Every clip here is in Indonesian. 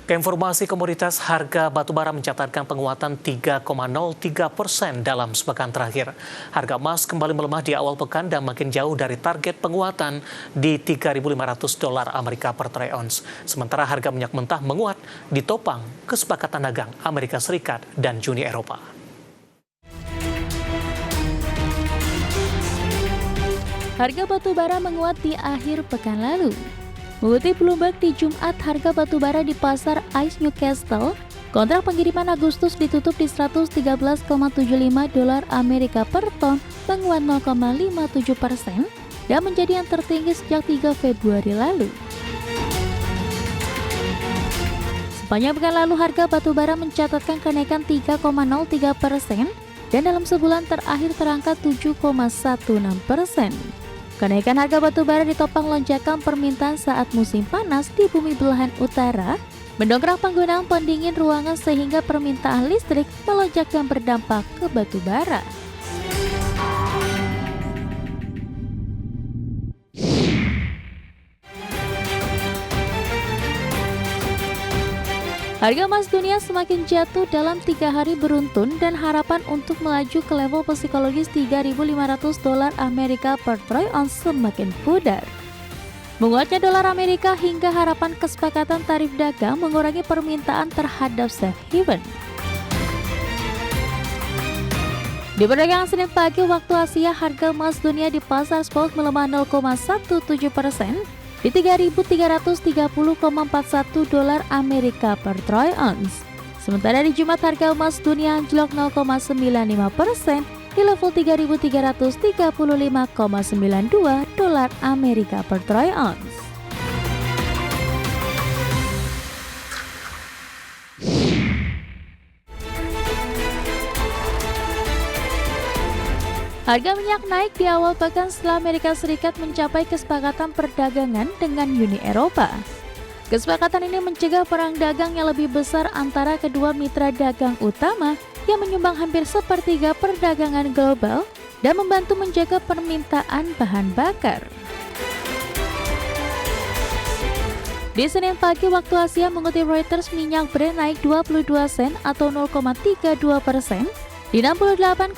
Keinformasi komoditas, harga batubara mencatatkan penguatan 3,03% dalam sepekan terakhir. Harga emas kembali melemah di awal pekan dan makin jauh dari target penguatan di $3.500 Amerika per troy ounce. Sementara harga minyak mentah menguat ditopang kesepakatan dagang Amerika Serikat dan Uni Eropa. Harga batubara menguat di akhir pekan lalu. Mengutip Bloomberg, di Jumat harga batubara di pasar ICE Newcastle, kontrak pengiriman Agustus ditutup di $113,75 Amerika per ton, menguat 0,57% dan menjadi yang tertinggi sejak 3 Februari lalu. Sepanjang pekan lalu harga batubara mencatatkan kenaikan 3,03% dan dalam sebulan terakhir terangkat 7,16%. Kenaikan harga batubara ditopang lonjakan permintaan saat musim panas di bumi belahan utara, mendongkrak penggunaan pendingin ruangan sehingga permintaan listrik melonjak dan berdampak ke batubara. Harga emas dunia semakin jatuh dalam 3 hari beruntun dan harapan untuk melaju ke level psikologis $3.500 Amerika per troy ounce semakin pudar. Menguatnya dolar Amerika hingga harapan kesepakatan tarif dagang mengurangi permintaan terhadap safe haven. Di perdagangan Senin pagi waktu Asia, harga emas dunia di pasar spot melemah 0,17% di $3.330,41 Amerika per troy ounce. Sementara di Jumat harga emas dunia anjlok 0,95% di level $3.335,92 Amerika per troy ounce. Harga minyak naik di awal pekan setelah Amerika Serikat mencapai kesepakatan perdagangan dengan Uni Eropa. Kesepakatan ini mencegah perang dagang yang lebih besar antara kedua mitra dagang utama yang menyumbang hampir sepertiga perdagangan global dan membantu menjaga permintaan bahan bakar. Di Senin pagi waktu Asia, mengutip Reuters, minyak Brent naik 22 sen atau 0,32% di $68,66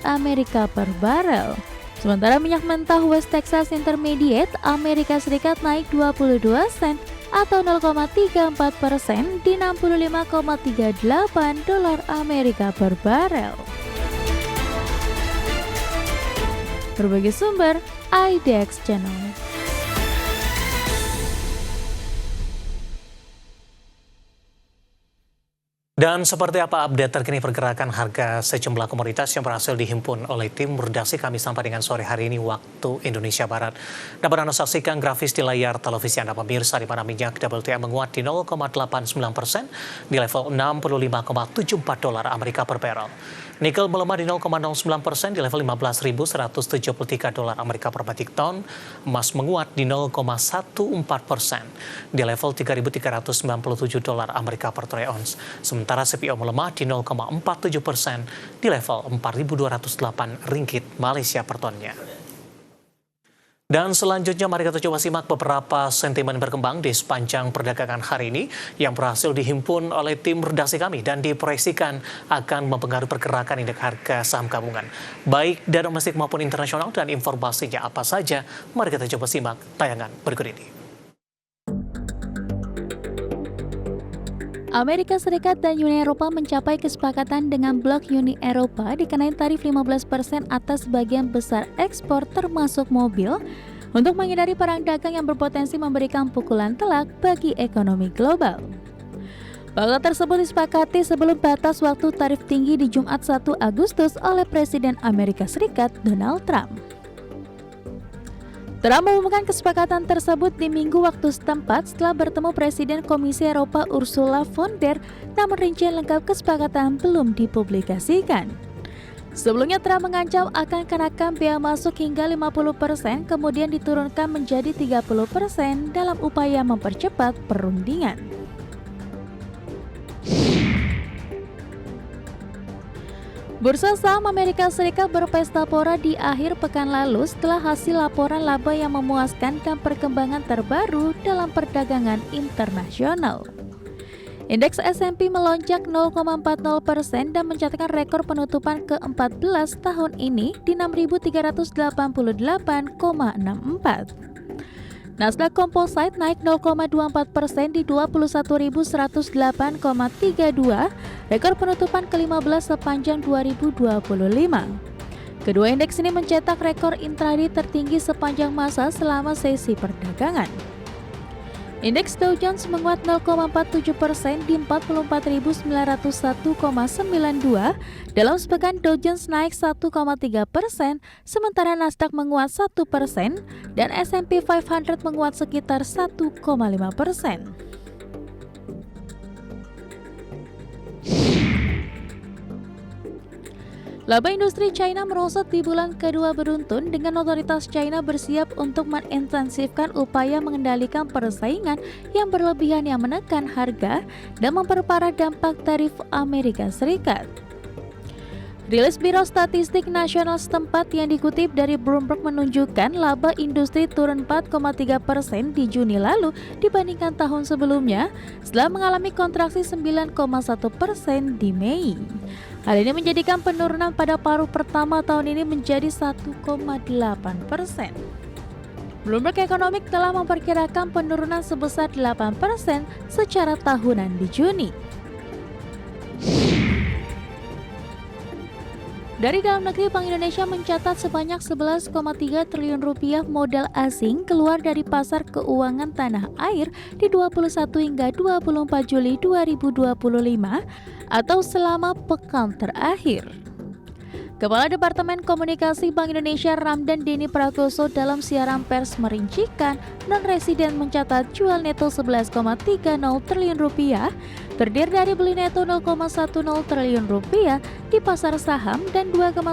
Amerika per barel. Sementara minyak mentah West Texas Intermediate Amerika Serikat naik 22 sen atau 0,34% di $65,38 Amerika per barel. Berbagai sumber, IDX Channel. Dan seperti apa update terkini pergerakan harga sejumlah komoditas yang berhasil dihimpun oleh tim redaksi kami sampai dengan sore hari ini waktu Indonesia Barat. Dapat Anda saksikan grafis di layar televisi Anda pemirsa, di mana minyak WTI menguat di 0,89% di level $65,74 Amerika per barrel. Nikel melemah di 0,09% di level $15.173 Amerika per metric ton. Emas menguat di 0,14% di level $3.397 Amerika per troy ounce. Sementara CPO melemah di 0,47% di level Rp4.208 Malaysia per tonnya. Dan selanjutnya mari kita coba simak beberapa sentimen berkembang di sepanjang perdagangan hari ini yang berhasil dihimpun oleh tim redaksi kami dan diproyeksikan akan mempengaruhi pergerakan indeks harga saham gabungan, baik dari domestik maupun internasional. Dan informasinya apa saja, mari kita coba simak tayangan berikut ini. Amerika Serikat dan Uni Eropa mencapai kesepakatan dengan blok Uni Eropa dikenai tarif 15% atas sebagian besar ekspor termasuk mobil untuk menghindari perang dagang yang berpotensi memberikan pukulan telak bagi ekonomi global. Pakta tersebut disepakati sebelum batas waktu tarif tinggi di Jumat 1 Agustus oleh Presiden Amerika Serikat Donald Trump. Trump mengumumkan kesepakatan tersebut di Minggu waktu setempat setelah bertemu Presiden Komisi Eropa Ursula von der Leyen, namun rincian lengkap kesepakatan belum dipublikasikan. Sebelumnya Trump mengancam akan kenakan bea masuk hingga 50%, kemudian diturunkan menjadi 30% dalam upaya mempercepat perundingan. Bursa saham Amerika Serikat berpesta pora di akhir pekan lalu setelah hasil laporan laba yang memuaskan dan perkembangan terbaru dalam perdagangan internasional. Indeks S&P melonjak 0,40% dan mencatatkan rekor penutupan ke-14 tahun ini di 6.388,64. Nasdaq Composite naik 0,24% di 21.108,32, rekor penutupan ke-15 sepanjang 2025. Kedua indeks ini mencetak rekor intraday tertinggi sepanjang masa selama sesi perdagangan. Indeks Dow Jones menguat 0,47% di 44.901,92. Dalam sepekan Dow Jones naik 1,3%, sementara Nasdaq menguat 1% dan S&P 500 menguat sekitar 1,5%. Laba industri China merosot di bulan kedua beruntun dengan otoritas China bersiap untuk mengintensifkan upaya mengendalikan persaingan yang berlebihan yang menekan harga dan memperparah dampak tarif Amerika Serikat. Rilis Biro Statistik Nasional setempat yang dikutip dari Bloomberg menunjukkan laba industri turun 4,3% di Juni lalu dibandingkan tahun sebelumnya setelah mengalami kontraksi 9,1% di Mei. Hal ini menjadikan penurunan pada paruh pertama tahun ini menjadi 1,8%. Bloomberg Economic telah memperkirakan penurunan sebesar 8% secara tahunan di Juni. Dari dalam negeri, Bank Indonesia mencatat sebanyak 11,3 triliun rupiah modal asing keluar dari pasar keuangan tanah air di 21 hingga 24 Juli 2025 atau selama pekan terakhir. Kepala Departemen Komunikasi Bank Indonesia Ramdan Denny Prakoso dalam siaran pers merincikan non-residen mencatat jual neto 11,30 triliun rupiah, terdiri dari beli neto 0,10 triliun rupiah di pasar saham dan 2,10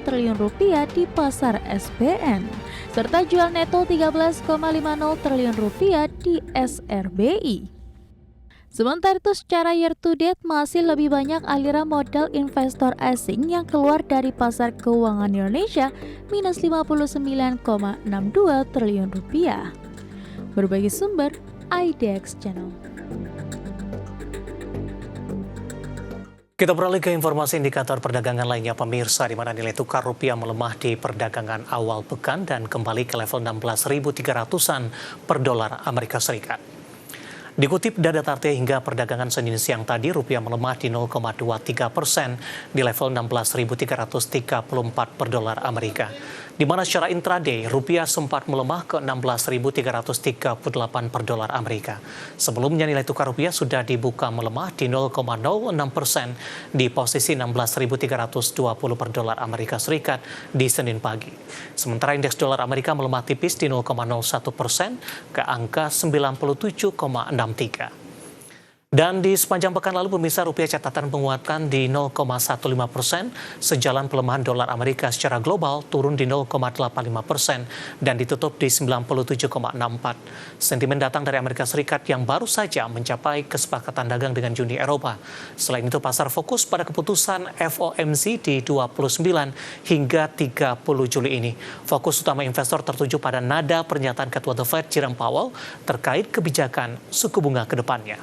triliun rupiah di pasar SBN, serta jual neto 13,50 triliun rupiah di SRBI. Sementara itu secara year to date masih lebih banyak aliran modal investor asing yang keluar dari pasar keuangan Indonesia minus 59,62 triliun rupiah. Berbagai sumber IDX Channel. Kita beralih ke informasi indikator perdagangan lainnya pemirsa, di mana nilai tukar rupiah melemah di perdagangan awal pekan dan kembali ke level 16.300-an per dolar Amerika Serikat. Dikutip data Tarte hingga perdagangan Senin siang tadi, rupiah melemah di 0,23% di level 16.334 per dolar Amerika. Di mana secara intraday, rupiah sempat melemah ke 16.338 per dolar Amerika. Sebelumnya nilai tukar rupiah sudah dibuka melemah di 0,06% di posisi 16.320 per dolar Amerika Serikat di Senin pagi. Sementara indeks dolar Amerika melemah tipis di 0,01% ke angka 97,63. Dan di sepanjang pekan lalu, pemirsa, rupiah catatan penguatan di 0,15% sejalan pelemahan dolar Amerika secara global turun di 0,85% dan ditutup di 97,64. Sentimen datang dari Amerika Serikat yang baru saja mencapai kesepakatan dagang dengan Uni Eropa. Selain itu, pasar fokus pada keputusan FOMC di 29 hingga 30 Juli ini. Fokus utama investor tertuju pada nada pernyataan Ketua The Fed Jerome Powell terkait kebijakan suku bunga ke depannya.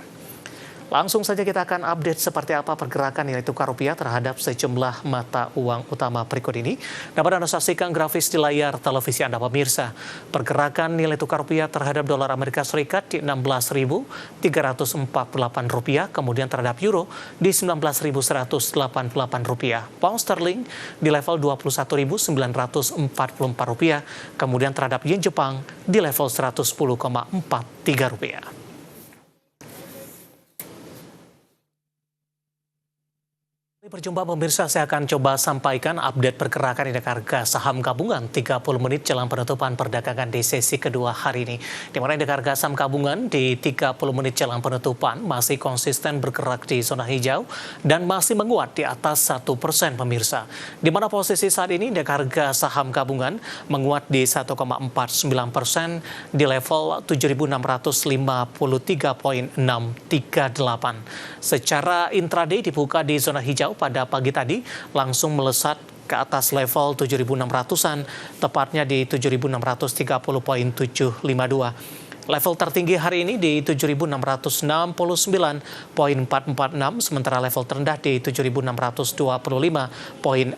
Langsung saja kita akan update seperti apa pergerakan nilai tukar rupiah terhadap sejumlah mata uang utama berikut ini. Dapat Anda saksikan grafis di layar televisi Anda pemirsa. Pergerakan nilai tukar rupiah terhadap dolar Amerika Serikat di 16.348 rupiah, kemudian terhadap euro di 19.188 rupiah. Pound sterling di level 21.944 rupiah, kemudian terhadap yen Jepang di level 110,43 rupiah. Berjumpa pemirsa, saya akan coba sampaikan update pergerakan indeks harga saham gabungan 30 menit jelang penutupan perdagangan di sesi kedua hari ini. Di mana indeks harga saham gabungan di 30 menit jelang penutupan masih konsisten bergerak di zona hijau dan masih menguat di atas 1% pemirsa. Di mana posisi saat ini indeks harga saham gabungan menguat di 1,49% di level 7.653,638. Secara intraday dibuka di zona hijau pada pagi tadi, langsung melesat ke atas level 7.600-an, tepatnya di 7.630,752. Level tertinggi hari ini di 7.669,446, sementara level terendah di 7.625,424.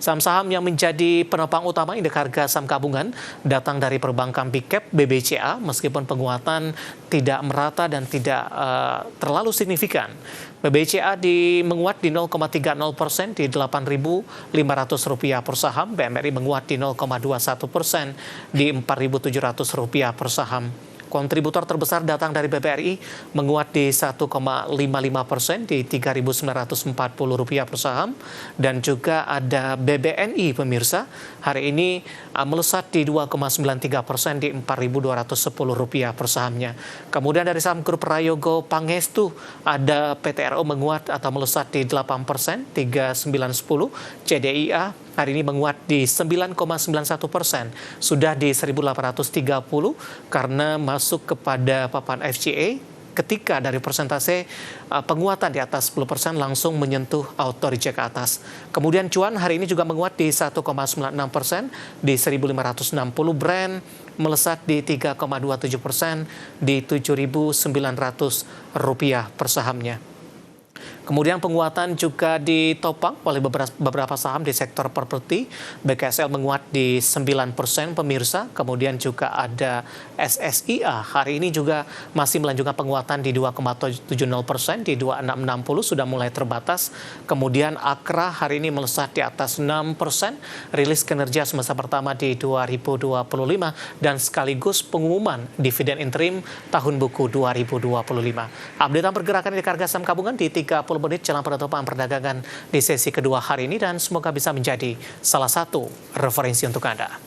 Saham-saham yang menjadi penopang utama indeks harga saham gabungan datang dari perbankan Big Cap BBCA, meskipun penguatan tidak merata dan tidak terlalu signifikan. BBCA menguat di 0,30% di Rp8.500 per saham, BMRI menguat di 0,21% di Rp4.700 per saham. Kontributor terbesar datang dari BBRI menguat di 1,55% di Rp3.940 per saham, dan juga ada BBNI pemirsa hari ini melesat di 2,93% di Rp4.210 per sahamnya. Kemudian dari saham grup Prayogo Pangestu ada PTRO menguat atau melesat di 8%, 3.910. CDIA hari ini menguat di 9,91%, sudah di 1.830 karena masuk kepada papan FCA ketika dari persentase penguatan di atas 10% langsung menyentuh auto reject ke atas. Kemudian cuan hari ini juga menguat di 1,96% di 1.560, Brent melesat di 3,27% di Rp7.900 per sahamnya. Kemudian penguatan juga ditopang oleh beberapa saham di sektor properti. BKSL menguat di 9% pemirsa. Kemudian juga ada SSIA hari ini juga masih melanjutkan penguatan di 2,70% di 2660, sudah mulai terbatas. Kemudian Akra hari ini melesat di atas 6%, rilis kinerja semester pertama di 2025 dan sekaligus pengumuman dividen interim tahun buku 2025. Updatean pergerakan di harga saham gabungan di 30 menit jelang penutupan perdagangan di sesi kedua hari ini, dan semoga bisa menjadi salah satu referensi untuk Anda.